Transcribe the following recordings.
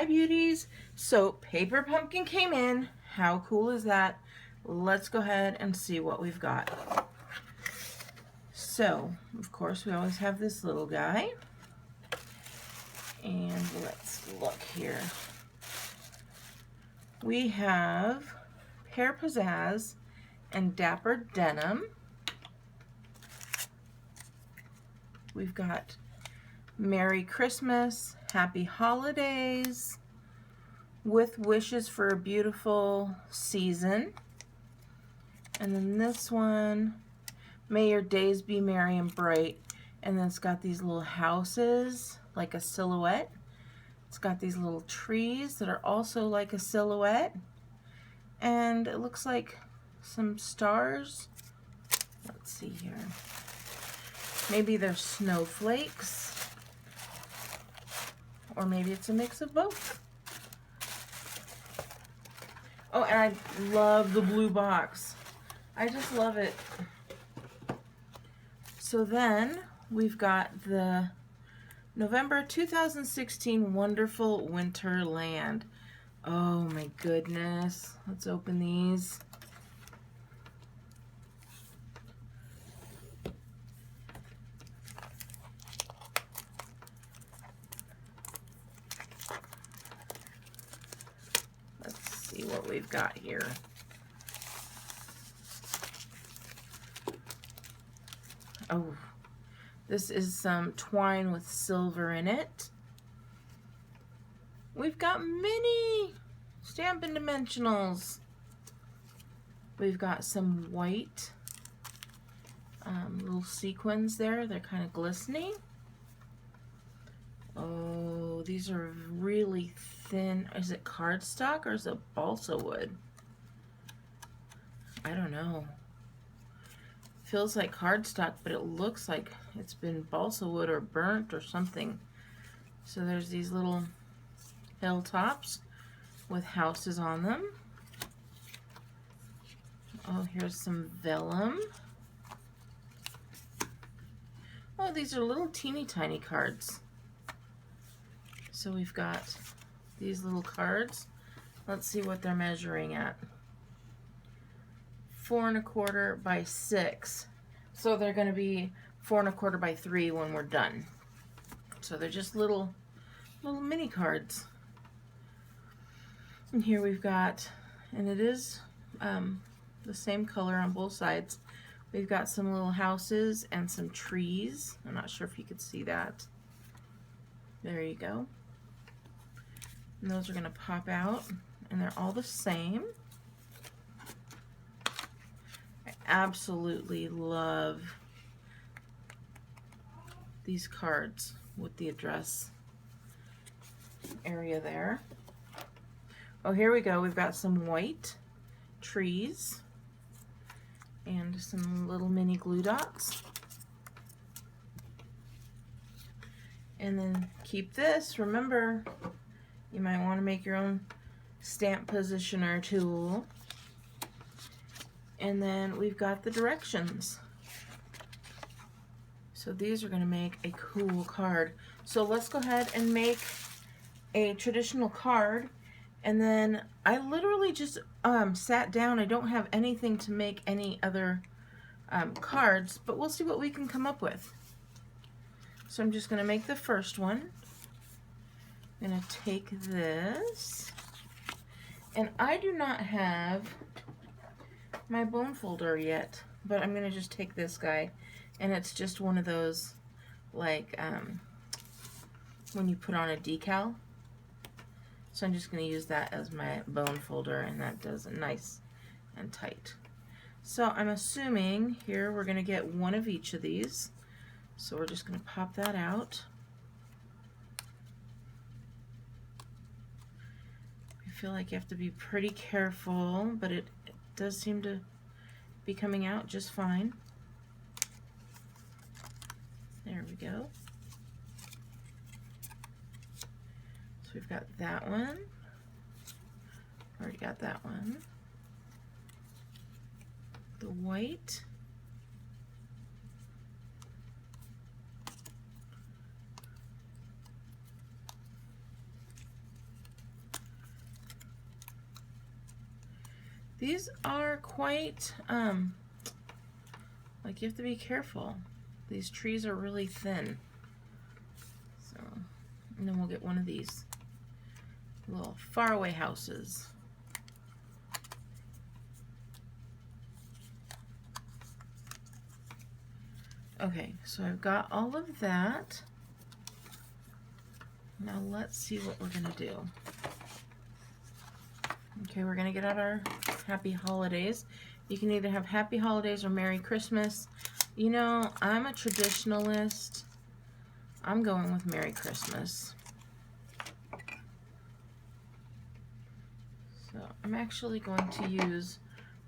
Hi beauties. So paper pumpkin came in. How cool is that? Let's go ahead and see what we've got. So, of course, we always have this little guy. And let's look here. We have Pear Pizzazz and Dapper Denim. We've got Merry Christmas, Happy Holidays, with wishes for a beautiful season. And then this one, May your days be merry and bright. And then it's got these little houses, like a silhouette. It's got these little trees that are also like a silhouette. And it looks like some stars. Let's see here. Maybe they're snowflakes. Or maybe it's a mix of both. Oh, and I love the blue box. I just love it. So then we've got the November 2016 Wonderful Winterland. Oh my goodness. Let's open these. Let's see what we've got here. Oh, this is some twine with silver in it. We've got mini Stampin' Dimensionals. We've got some white little sequins there. They're kind of glistening. Oh, these are really thin. Is it cardstock or is it balsa wood? I don't know. Feels like cardstock, but it looks like it's been balsa wood or burnt or something. So there's these little hilltops with houses on them. Oh, here's some vellum. Oh, these are little teeny tiny cards. So we've got these little cards. Let's see what they're measuring at. 4 1/4 by 6. So they're going to be 4 1/4 by 3 when we're done. So they're just little mini cards. And here we've got, and it is the same color on both sides. We've got some little houses and some trees. I'm not sure if you could see that. There you go. And those are going to pop out, and they're all the same. Absolutely love these cards with the address area there. Oh, here we go. We've got some white trees and some little mini glue dots. And then keep this. Remember, you might want to make your own stamp positioner tool. And then we've got the directions. So these are going to make a cool card. So let's go ahead and make a traditional card. And then I literally just sat down. I don't have anything to make any other cards, but we'll see what we can come up with. So I'm just going to make the first one. I'm going to take this. And I do not have my bone folder yet, but I'm going to just take this guy, and it's just one of those like when you put on a decal. So I'm just going to use that as my bone folder, and that does it nice and tight. So I'm assuming here we're going to get one of each of these, so we're just going to pop that out. I feel like you have to be pretty careful, but it does seem to be coming out just fine. There we go. So we've got that one. Already got that one. The white. These are quite, like you have to be careful. These trees are really thin. So, and then we'll get one of these little faraway houses. Okay, so I've got all of that. Now let's see what we're gonna do. Okay, we're gonna get out our Happy Holidays. You can either have Happy Holidays or Merry Christmas. You know, I'm a traditionalist. I'm going with Merry Christmas. So I'm actually going to use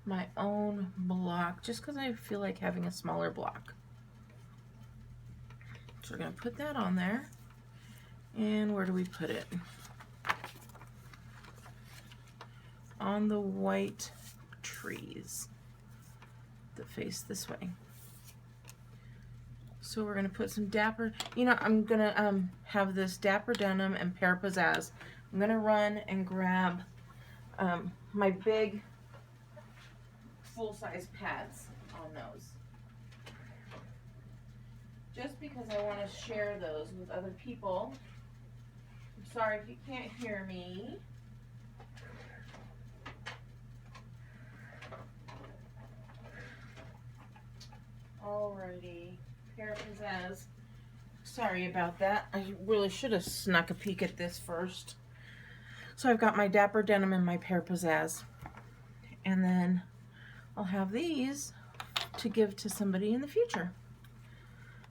my own block just because I feel like having a smaller block. So we're going to put that on there. And where do we put it? On the white trees that face this way. So we're going to put some Dapper, you know, I'm going to have this Dapper Denim and Pear Pizzazz. I'm going to run and grab my big full-size pads on those. Just because I want to share those with other people. I'm sorry if you can't hear me. Alrighty, Pear Pizzazz. Sorry about that. I really should have snuck a peek at this first. So I've got my Dapper Denim and my Pear Pizzazz. And then I'll have these to give to somebody in the future.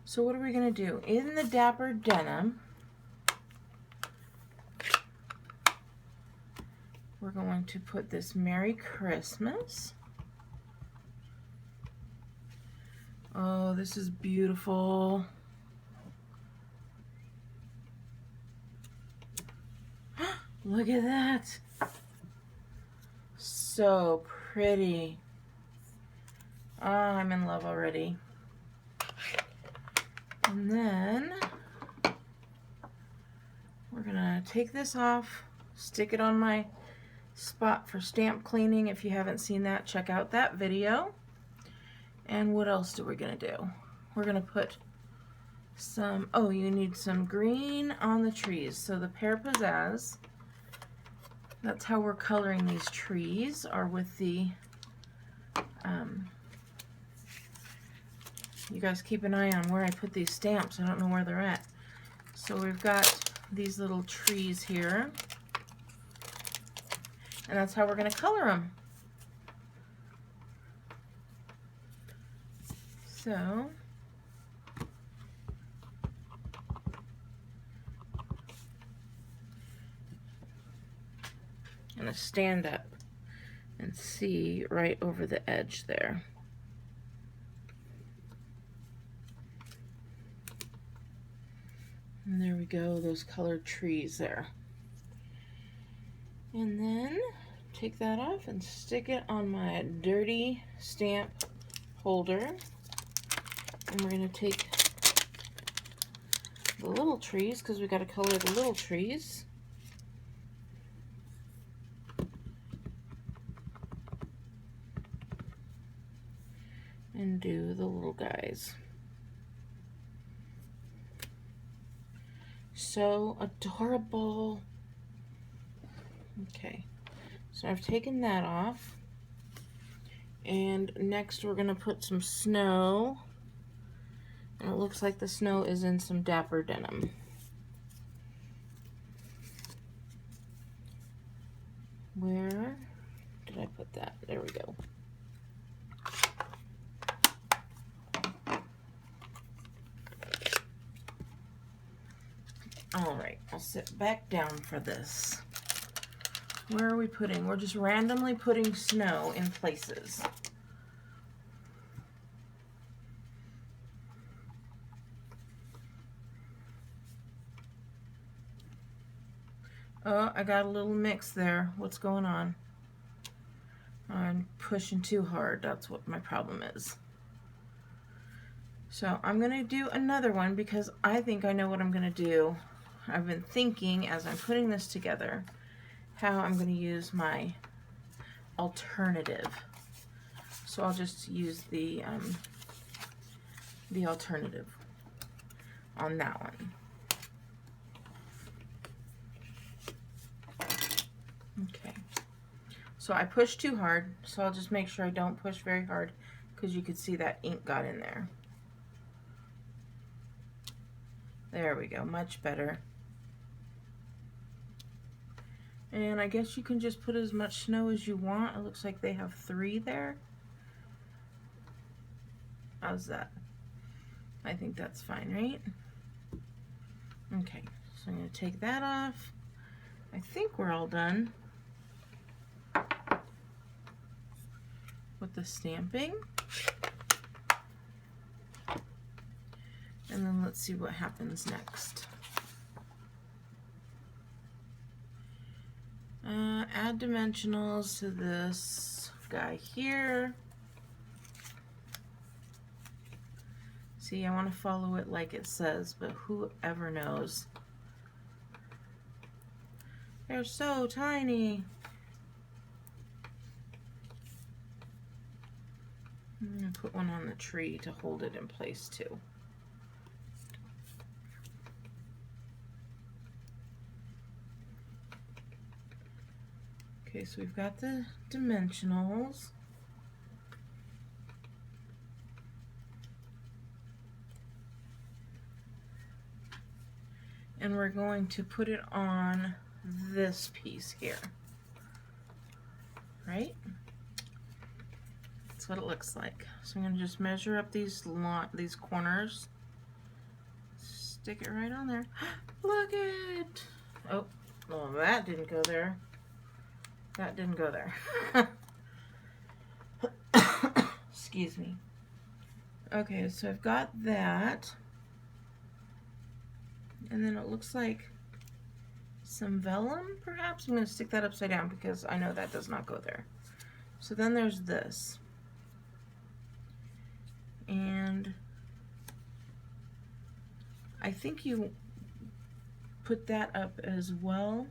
So what are we going to do? In the Dapper Denim, we're going to put this Merry Christmas. Oh, this is beautiful. Look at that. So pretty. Oh, I'm in love already. And then we're gonna take this off, stick it on my spot for stamp cleaning. If you haven't seen that, check out that video. And what else are we gonna do? We're gonna put some, oh, you need some green on the trees. So the Pear Pizzazz, that's how we're coloring these trees, are with the, you guys keep an eye on where I put these stamps. I don't know where they're at. So we've got these little trees here. And that's how we're going to color them. So, I'm going to stand up and see right over the edge there. And there we go, those colored trees there. And then take that off and stick it on my dirty stamp holder. And we're going to take the little trees, because we got to color the little trees. And do the little guys. So adorable. Okay, so I've taken that off. And next we're going to put some snow. And it looks like the snow is in some Dapper Denim. Where did I put that? There we go. Alright, I'll sit back down for this. Where are we putting? We're just randomly putting snow in places. Oh, I got a little mix there. What's going on? I'm pushing too hard. That's what my problem is. So I'm going to do another one because I think I know what I'm going to do. I've been thinking as I'm putting this together how I'm going to use my alternative. So I'll just use the alternative on that one. Okay. So I pushed too hard, so I'll just make sure I don't push very hard, because you could see that ink got in there. There we go, much better. And I guess you can just put as much snow as you want. It looks like they have 3 there. How's that? I think that's fine, right? Okay, so I'm going to take that off. I think we're all done with the stamping. And then let's see what happens next. Add dimensionals to this guy here. See, I want to follow it like it says, but whoever knows. They're so tiny. I'm going to put one on the tree to hold it in place too. Okay, so we've got the dimensionals. And we're going to put it on this piece here. Right? That's what it looks like. So I'm going to just measure up these corners. Stick it right on there. Look it! Oh, well, that didn't go there. That didn't go there. Excuse me. Okay, so I've got that. And then it looks like some vellum, perhaps? I'm going to stick that upside down because I know that does not go there. So then there's this. And I think you put that up as well.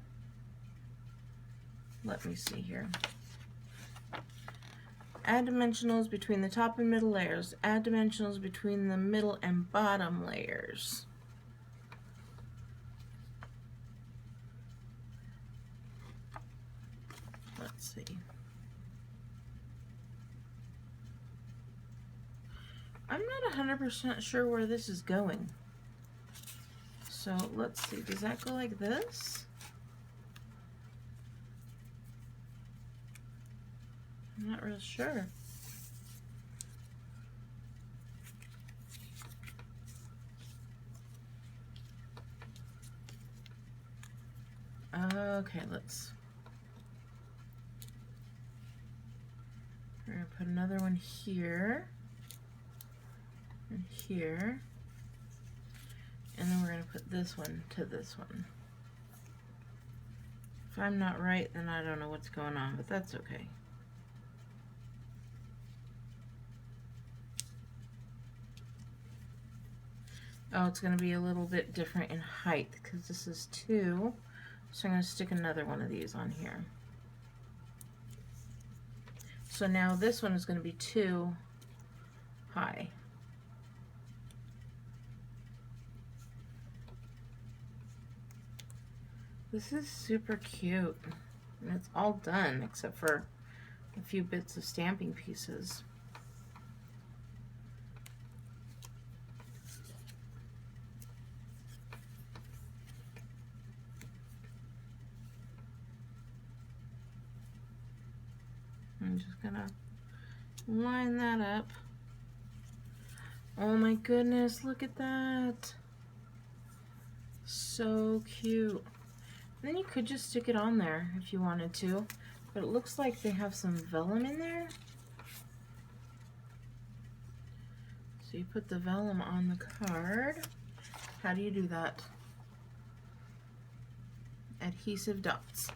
Let me see here. Add dimensionals between the top and middle layers. Add dimensionals between the middle and bottom layers. Let's see. I'm not 100% sure where this is going. So let's see. Does that go like this? I'm not real sure. Okay, we're going to put another one here and here, and then we're going to put this one to this one. If I'm not right, then I don't know what's going on, but that's okay. Oh, it's going to be a little bit different in height because this is 2. So I'm going to stick another one of these on here. So now this one is going to be 2 high. This is super cute. And it's all done except for a few bits of stamping pieces. I'm just gonna line that up. Oh my goodness, look at that. So cute. And then you could just stick it on there if you wanted to, but it looks like they have some vellum in there. So you put the vellum on the card. How do you do that? Adhesive dots.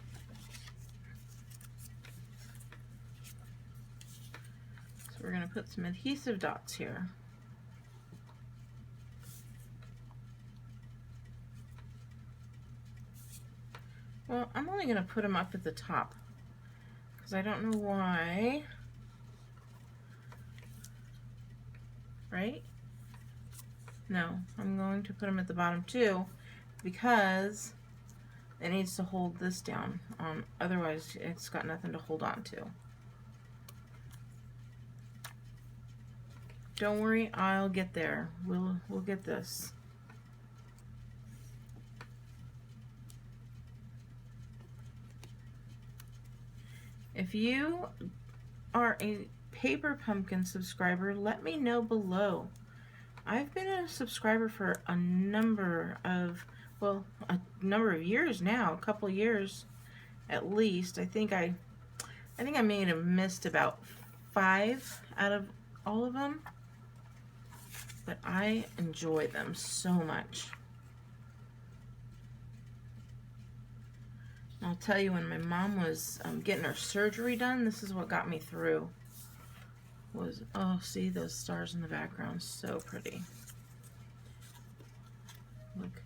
So we're going to put some adhesive dots here. Well, I'm only going to put them up at the top because I don't know why. Right? No, I'm going to put them at the bottom too, because it needs to hold this down. Otherwise, it's got nothing to hold on to. Don't worry, I'll get there. We'll get this. If you are a Paper Pumpkin subscriber, let me know below. I've been a subscriber for a number of years now, a couple years at least. I think I may have missed about 5 out of all of them, but I enjoy them so much. I'll tell you, when my mom was getting her surgery done, this is what got me through. Oh, see those stars in the background, so pretty. Look.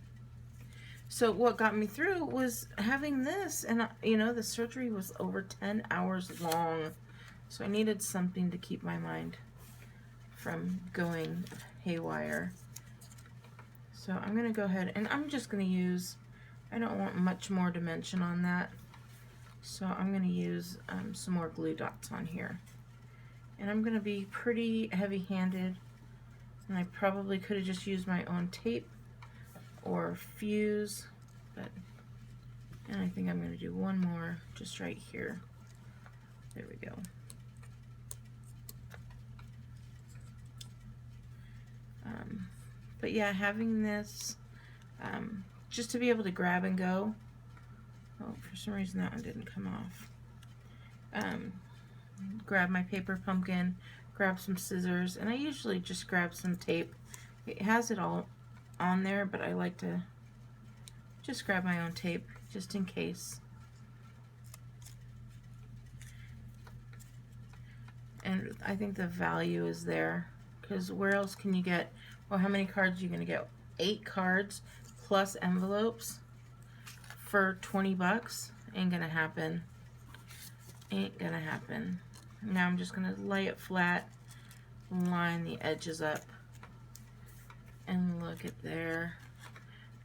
So what got me through was having this, and you know, the surgery was over 10 hours long, so I needed something to keep my mind from going haywire. So I'm gonna go ahead and I'm just gonna use, I don't want much more dimension on that, so I'm gonna use some more glue dots on here. And I'm going to be pretty heavy-handed, and I probably could have just used my own tape or fuse, and I think I'm going to do one more just right here. There we go. But yeah, having this just to be able to grab and go. Oh, for some reason that one didn't come off. Grab my paper pumpkin, grab some scissors, and I usually just grab some tape. It has it all on there, but I like to just grab my own tape just in case. And I think the value is there, because where else can you get, well, how many cards are you going to get? 8 cards plus envelopes for 20 bucks? Ain't gonna happen. Ain't gonna happen. Now I'm just gonna lay it flat, line the edges up, and look at there.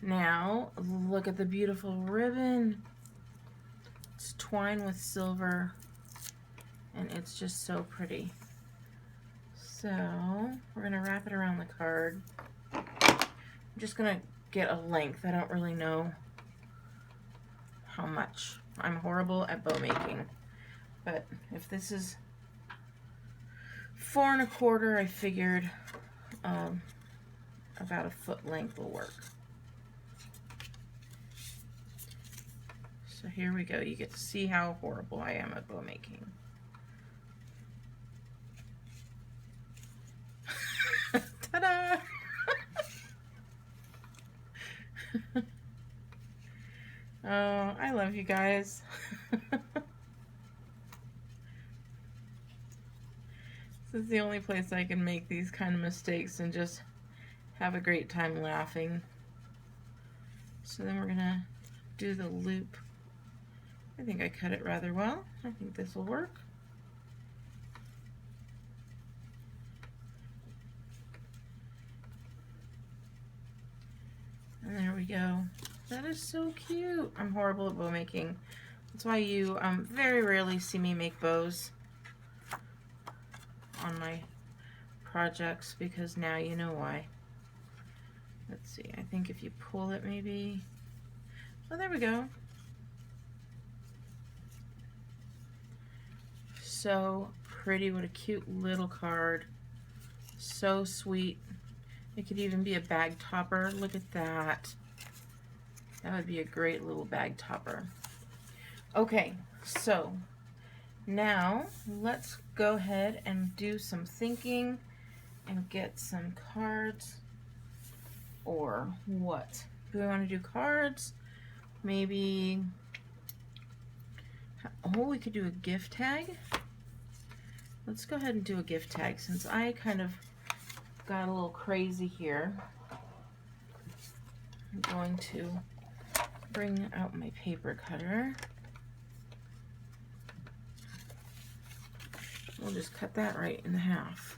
Now look at the beautiful ribbon. It's twine with silver, and it's just so pretty. So we're gonna wrap it around the card. I'm just gonna get a length. I don't really know how much. I'm horrible at bow making, but if this is 4 1/4, I figured about a foot length will work. So here we go. You get to see how horrible I am at bow making. Ta-da! Oh, I love you guys. This is the only place I can make these kind of mistakes and just have a great time laughing. So then we're gonna do the loop. I think I cut it rather well. I think this will work. And there we go. That is so cute. I'm horrible at bow making. That's why you very rarely see me make bows on my projects, because now you know why. Let's see, I think if you pull it maybe, oh, there we go. So pretty, what a cute little card. So sweet. It could even be a bag topper. Look at that. That would be a great little bag topper. Okay, so now let's go ahead and do some thinking and get some cards. Or what? Do we want to do cards? Maybe, oh, we could do a gift tag. Let's go ahead and do a gift tag, since I kind of got a little crazy here. I'm going to bring out my paper cutter. we'll just cut that right in half.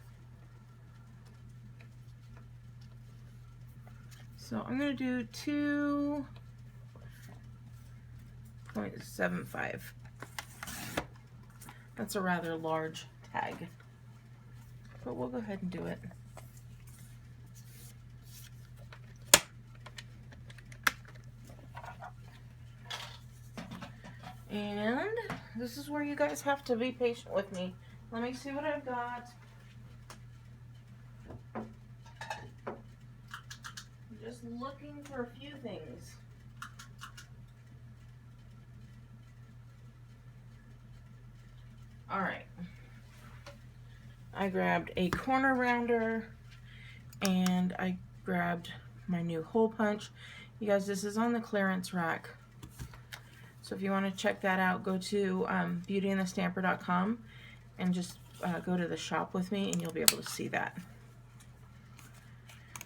So I'm going to do 2.75. That's a rather large tag, but we'll go ahead and do it. And this is where you guys have to be patient with me. Let me see what I've got. I'm just looking for a few things. All right. I grabbed a corner rounder and I grabbed my new hole punch. You guys, this is on the clearance rack. So if you want to check that out, go to BeautyandtheStamper.com and just go to the shop with me and you'll be able to see that.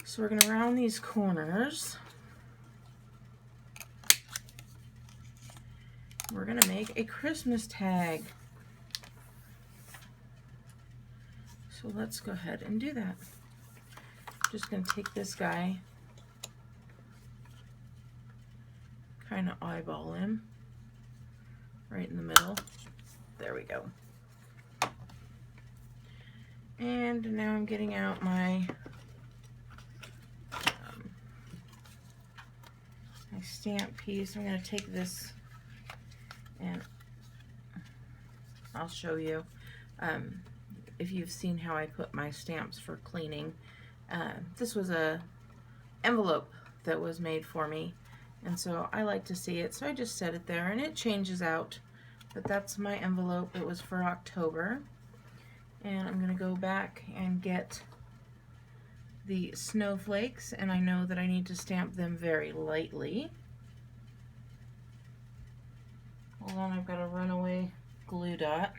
So we're going to round these corners. We're going to make a Christmas tag. So let's go ahead and do that. I'm just going to take this guy, kind of eyeball him right in the middle. There we go. And now I'm getting out my my stamp piece. I'm going to take this and I'll show you. If you've seen how I put my stamps for cleaning, this was a envelope that was made for me, and so I like to see it, so I just set it there, and it changes out, but that's my envelope. It was for October, and I'm going to go back and get the snowflakes, and I know that I need to stamp them very lightly. Hold on, I've got a runaway glue dot.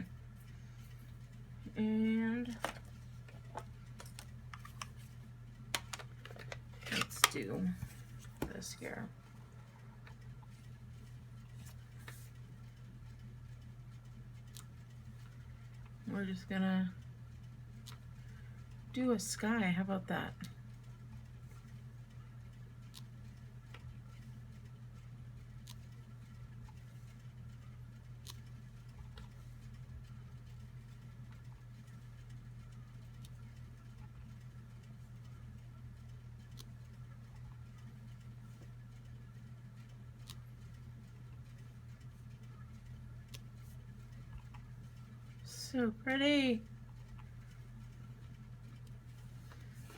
And let's do this here. We're just gonna do a sky. How about that? So pretty.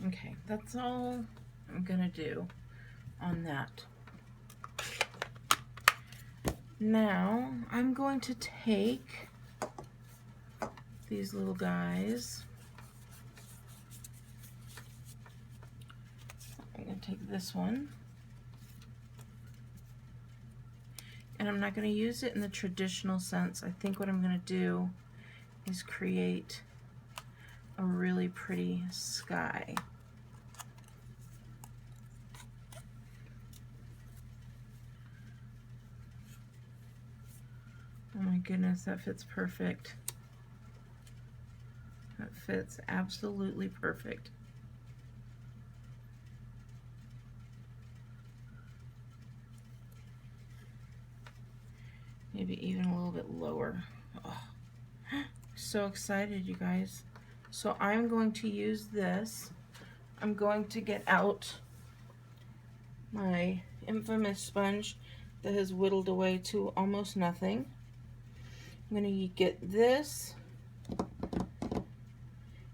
Okay, that's all I'm gonna do on that. Now I'm going to take these little guys. I'm gonna take this one. And I'm not going to use it in the traditional sense. I think what I'm going to do is create a really pretty sky. Oh my goodness, that fits perfect. That fits absolutely perfect. Maybe even a little bit lower. Oh, so excited, you guys. So I'm going to use this. I'm going to get out my infamous sponge that has whittled away to almost nothing. I'm going to get this.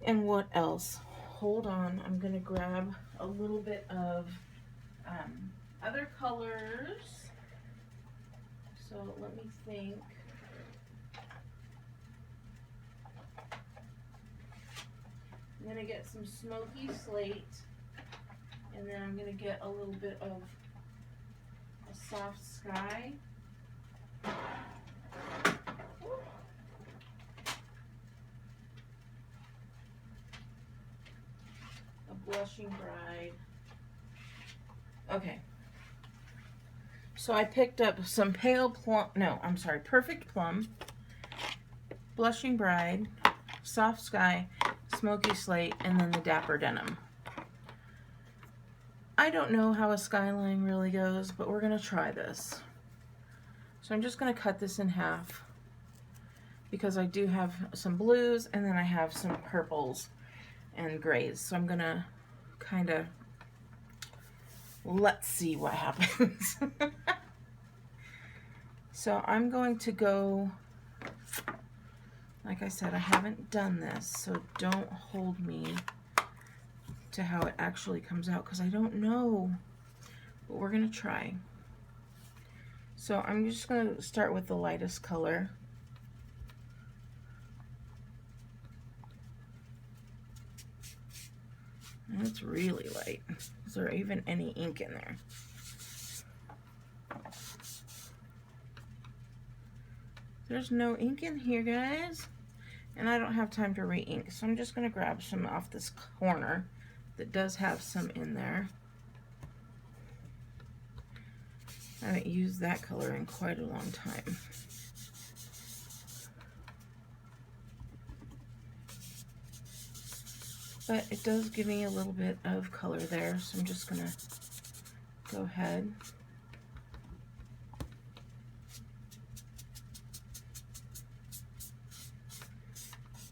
And what else? Hold on. I'm going to grab a little bit of other colors. So let me think. I'm going to get some smoky slate, and then I'm going to get a little bit of a soft sky. A blushing bride. Okay. So I picked up some pale plum, no, I'm sorry, perfect plum, blushing bride, Soft Sky, Smoky Slate, and then the Dapper Denim. I don't know how a skyline really goes, but we're going to try this. So I'm just going to cut this in half because I do have some blues and then I have some purples and grays. So I'm going to kind of, let's see what happens. So I'm going to go, like I said, I haven't done this, so don't hold me to how it actually comes out because I don't know, but we're going to try. So I'm just going to start with the lightest color. And it's really light. Is there even any ink in there? There's no ink in here, guys. And I don't have time to re-ink, so I'm just going to grab some off this corner that does have some in there. I haven't used that color in quite a long time. But it does give me a little bit of color there, so I'm just going to go ahead.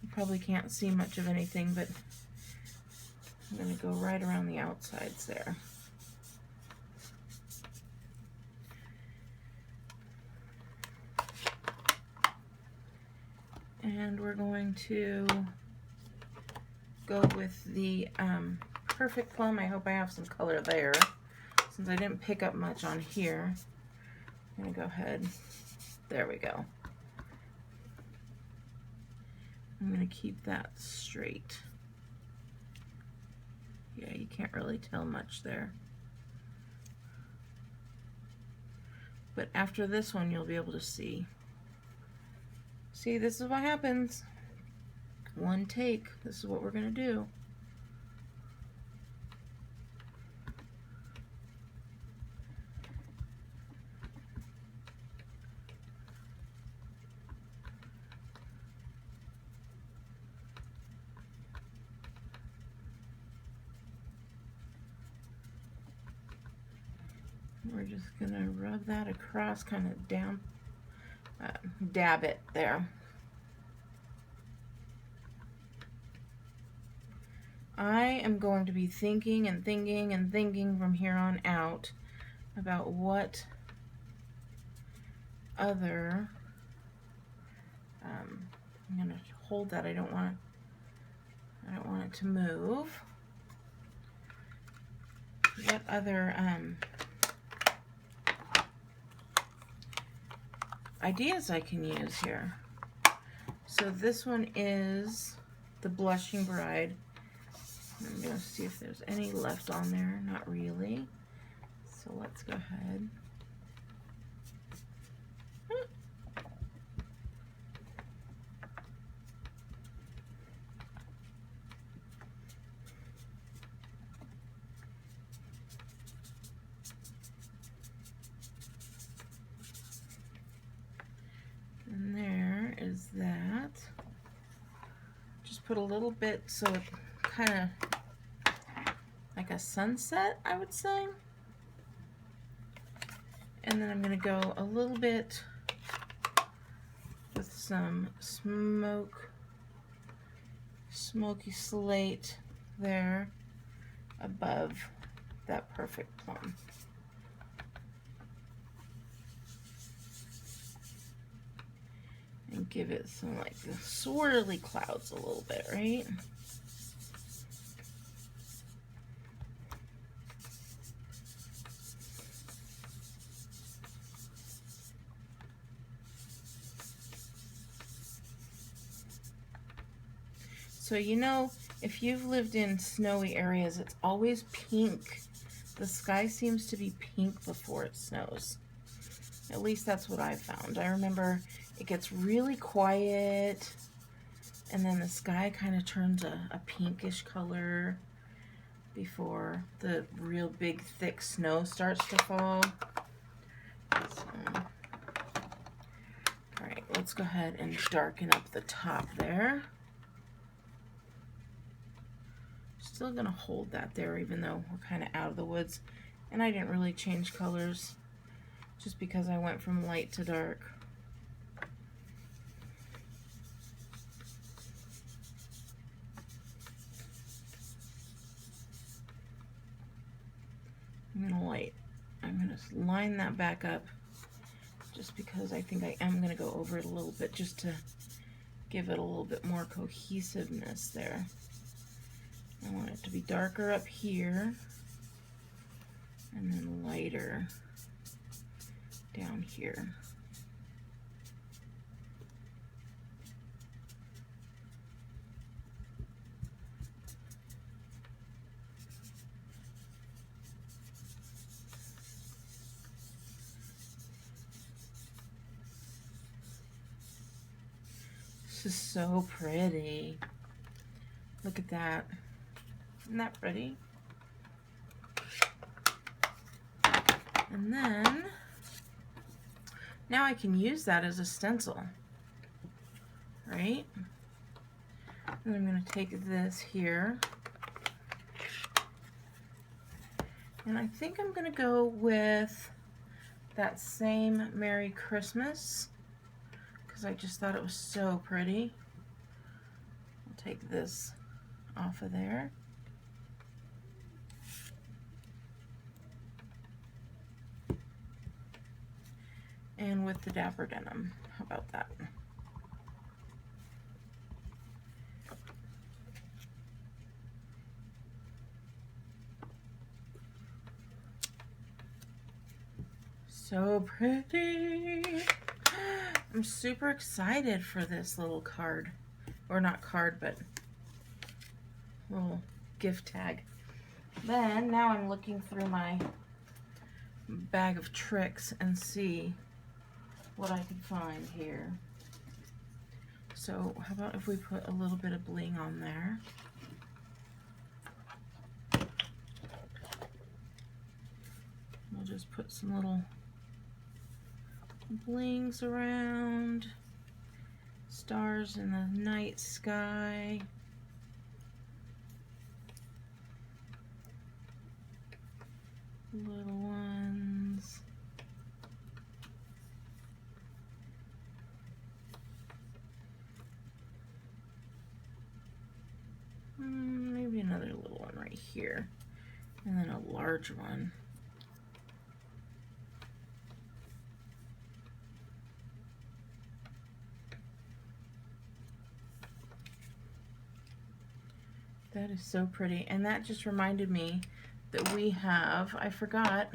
You probably can't see much of anything, but I'm going to go right around the outsides there. And we're going to go with the Perfect Plum. I hope I have some color there. Since I didn't pick up much on here, I'm going to go ahead. There we go. I'm going to keep that straight. Yeah, you can't really tell much there. But after this one, you'll be able to see. See, this is what happens. One take. This is what we're going to do. We're just going to rub that across, kind of down, dab it there. I am going to be thinking and thinking and thinking from here on out about what other, I'm going to hold that, I don't want it to move. What other ideas I can use here. So this one is the Blushing Bride. I'm going to see if there's any left on there. Not really. So let's go ahead. And there is that. Just put a little bit so it kind of like a sunset, I would say. And then I'm going to go a little bit with some smoky slate there above that Perfect Plum. And give it some like the swirly clouds a little bit, right? So you know, if you've lived in snowy areas, it's always pink. The sky seems to be pink before it snows. At least that's what I found. I remember it gets really quiet, and then the sky kind of turns a pinkish color before the real big thick snow starts to fall. So, all right, let's go ahead and darken up the top there. Still gonna hold that there even though we're kind of out of the woods. And I didn't really change colors just because I went from light to dark. I'm gonna line that back up just because I think I am gonna go over it a little bit just to give it a little bit more cohesiveness there. I want it to be darker up here and then lighter down here. This is so pretty. Look at that. Isn't that pretty? And then, now I can use that as a stencil, right? And I'm going to take this here. And I think I'm going to go with that same Merry Christmas, because I just thought it was so pretty. I'll take this off of there. And with the Dapper Denim, how about that? So pretty. I'm super excited for this little card, or not card, but little gift tag. Then now I'm looking through my bag of tricks and see what I can find here. So how about if we put a little bit of bling on there? We'll just put some little blings around, stars in the night sky. Little ones. Maybe another little one right here, and then a large one. That is so pretty, and that just reminded me that we have, I forgot,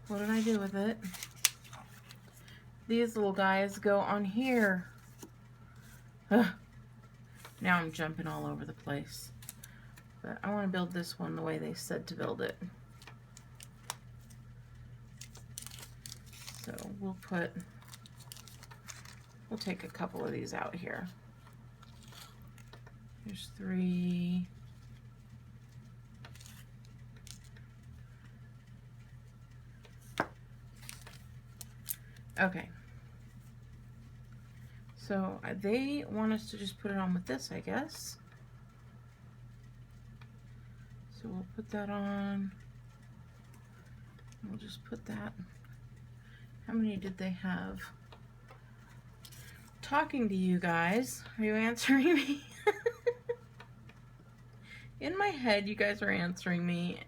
what did I do with it? These little guys go on here. Ugh. Now I'm jumping all over the place. But I want to build this one the way they said to build it. So we'll take a couple of these out here. There's 3. Okay. So they want us to just put it on with this, I guess. So we'll put that on. We'll just put that. How many did they have? Talking to you guys. Are you answering me? In my head, you guys are answering me.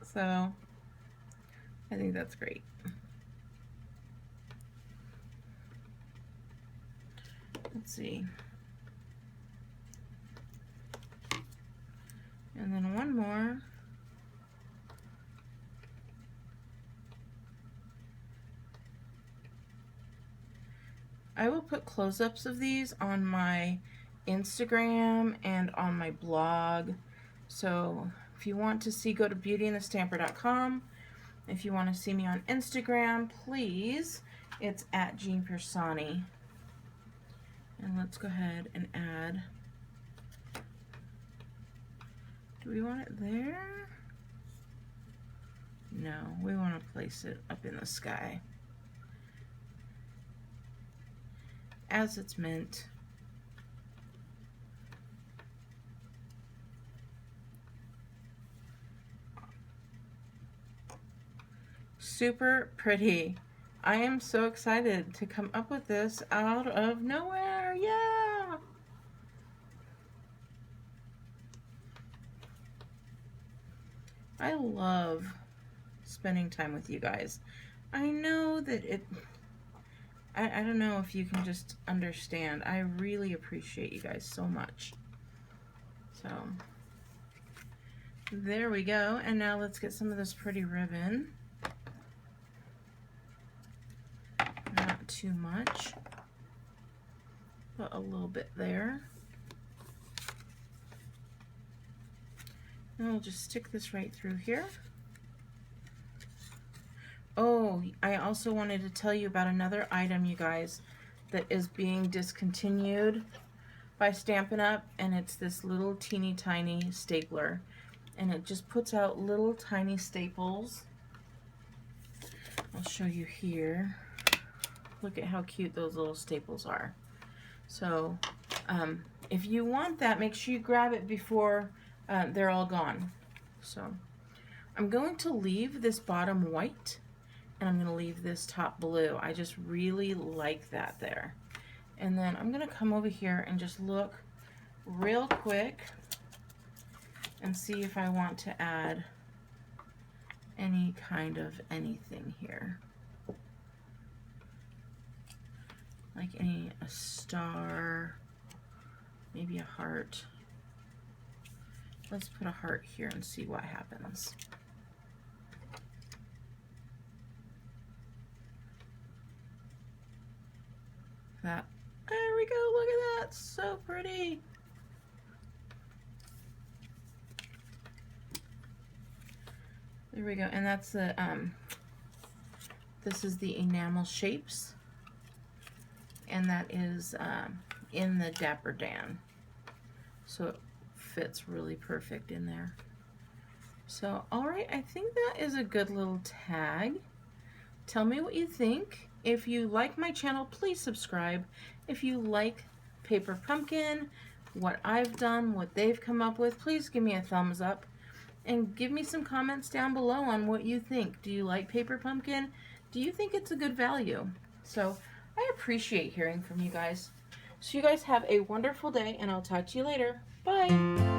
So I think that's great. Let's see. And then one more. I will put close-ups of these on my Instagram and on my blog. So if you want to see, go to BeautyandtheStamper.com. If you want to see me on Instagram, please, it's at Jean Piersanti. And let's go ahead and add. Do we want it there? No, we want to place it up in the sky, as it's meant. super pretty. I am so excited to come up with this out of nowhere. Yeah! I love spending time with you guys. I know that I don't know if you can just understand. I really appreciate you guys so much. So, there we go. And now let's get some of this pretty ribbon. Not too much, but a little bit there. And we'll just stick this right through here. Oh, I also wanted to tell you about another item, you guys, that is being discontinued by Stampin' Up, and it's this little teeny tiny stapler, and it just puts out little tiny staples. I'll show you here. Look at how cute those little staples are. So if you want that, make sure you grab it before they're all gone. So I'm going to leave this bottom white, and I'm going to leave this top blue. I just really like that there. And then I'm going to come over here and just look real quick and see if I want to add any kind of anything here. Like a star, maybe a heart. Let's put a heart here and see what happens. That, there we go, look at that, so pretty. There we go, and that's the, this is the enamel shapes, and that is in the Dapper Dan. So it fits really perfect in there. So, all right, I think that is a good little tag. Tell me what you think. If you like my channel, please subscribe. If you like Paper Pumpkin, what I've done, what they've come up with, please give me a thumbs up and give me some comments down below on what you think. Do you like Paper Pumpkin? Do you think it's a good value? So I appreciate hearing from you guys. So you guys have a wonderful day, and I'll talk to you later. Bye.